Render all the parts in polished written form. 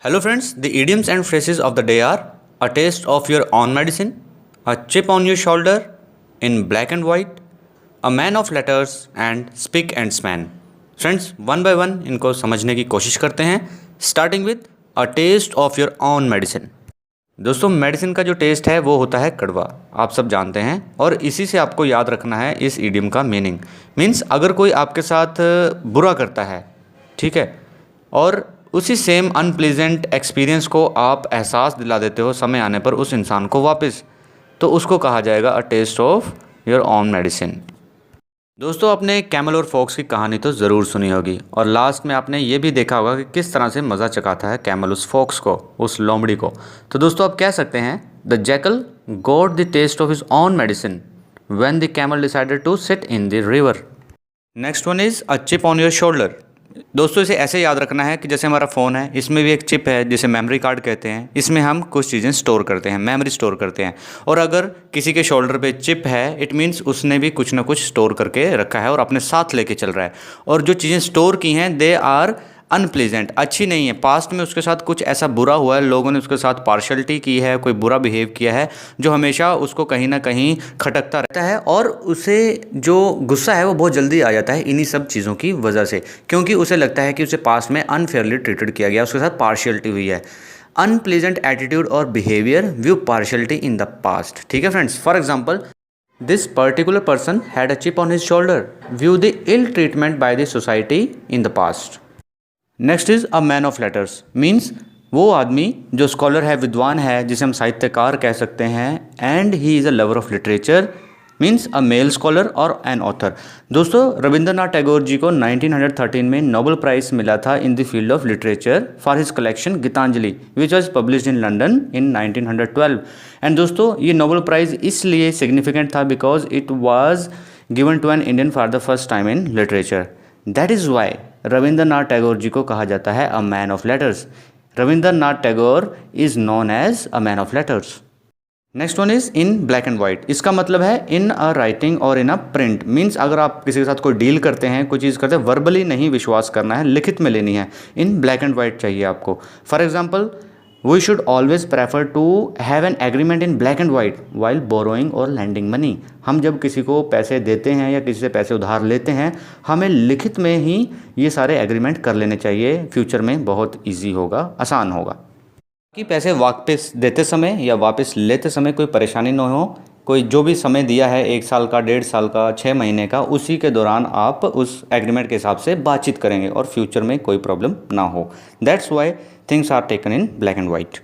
Hello friends, the idioms and phrases of the day are a taste of your own medicine, a chip on your shoulder, in black and white, a man of letters and speak and span. Friends one by one इनको समझने की कोशिश करते हैं, starting with a taste of your own medicine. दोस्तों medicine का जो test है वो होता है कड़वा, आप सब जानते हैं, और इसी से आपको याद रखना है इस इडियम का मीनिंग। मीन्स अगर कोई आपके साथ बुरा करता है, ठीक है, और उसी सेम अनप्लीजेंट एक्सपीरियंस को आप एहसास दिला देते हो समय आने पर उस इंसान को वापस, तो उसको कहा जाएगा a taste of your own medicine. दोस्तों आपने कैमल और फॉक्स की कहानी तो ज़रूर सुनी होगी, और लास्ट में आपने ये भी देखा होगा कि किस तरह से मज़ा चखाता है कैमल उस फॉक्स को, उस लोमड़ी को। तो दोस्तों आप कह सकते हैं the jackal got the taste of his own medicine when the camel decided to sit in the river. Next one is a chip on your shoulder. दोस्तों इसे ऐसे याद रखना है कि जैसे हमारा फ़ोन है, इसमें भी एक चिप है जिसे मेमोरी कार्ड कहते हैं। इसमें हम कुछ चीज़ें स्टोर करते हैं, मेमोरी स्टोर करते हैं, और अगर किसी के शोल्डर पे चिप है इट मीन्स उसने भी कुछ ना कुछ स्टोर करके रखा है और अपने साथ लेके चल रहा है। और जो चीज़ें स्टोर की हैं दे आर अनप्लीजेंट, अच्छी नहीं है। पास्ट में उसके साथ कुछ ऐसा बुरा हुआ है, लोगों ने उसके साथ पार्शलिटी की है, कोई बुरा बिहेव किया है जो हमेशा उसको कहीं ना कहीं खटकता रहता है, और उसे जो गुस्सा है वो बहुत जल्दी आ जाता है इन्हीं सब चीज़ों की वजह से, क्योंकि उसे लगता है कि उसे पास्ट में अनफेयरली ट्रीटेड किया गया, उसके साथ पार्शियलिटी हुई है। अनप्लीजेंट एटीट्यूड और behaviour view partiality in the past. ठीक है friends, for example this particular person had a chip on his shoulder view the ill treatment by the society in the past. Next is a man of letters, means वो आदमी जो scholar है, विद्वान है, जिसे हम साहित्यकार कह सकते हैं, and he is a lover of literature, means a male scholar और एन ऑथर। दोस्तों रविंद्रनाथ टैगोर जी को 1913 में नोबेल प्राइज मिला था in the field of literature for his collection Gitanjali which was published in London in 1912। And दोस्तों ये नोबेल प्राइज़ इसलिए significant था because it was given to an Indian for the first time in literature. That is why Rabindranath Tagore ji को कहा जाता है a man of letters. Rabindranath Tagore is known as a man of letters. Next one is in black and white. इसका मतलब है इन a writing और इन a print, means अगर आप किसी के साथ कोई डील करते हैं, कोई चीज़ करते हैं, वर्बली नहीं विश्वास करना है, लिखित में लेनी है, इन ब्लैक एंड वाइट चाहिए आपको। For example we should always prefer to have an agreement in black and white while borrowing और लैंडिंग मनी। हम जब किसी को पैसे देते हैं या किसी से पैसे उधार लेते हैं, हमें लिखित में ही ये सारे एग्रीमेंट कर लेने चाहिए, फ्यूचर में बहुत ईजी होगा, आसान होगा कि पैसे वापस देते समय या वापस लेते समय कोई परेशानी न हो। कोई जो भी समय दिया है 1 साल का, 1.5 साल का, 6 महीने का, उसी के दौरान आप उस एग्रीमेंट के हिसाब से बातचीत करेंगे और फ्यूचर में कोई प्रॉब्लम ना हो। That's why things are taken in black and white.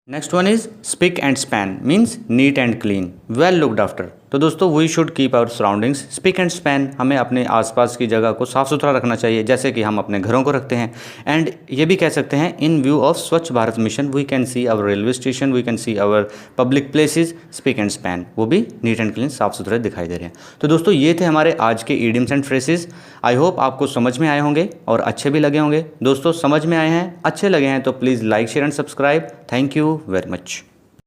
Next one is spick and span, means neat and clean, well looked after. तो दोस्तों we should keep our surroundings spick and span, हमें अपने आसपास की जगह को साफ़ सुथरा रखना चाहिए जैसे कि हम अपने घरों को रखते हैं। एंड ये भी कह सकते हैं इन view of Swachh Bharat mission we can see our railway station, we can see our public places spick and span, वो भी नीट एंड क्लीन, साफ़ सुथरे दिखाई दे रहे हैं। तो दोस्तों ये थे हमारे आज के idioms and phrases. I hope आपको समझ में आए होंगे और अच्छे भी लगे होंगे। दोस्तों समझ में आए हैं, अच्छे लगे हैं तो please like share and subscribe. Thank you very much.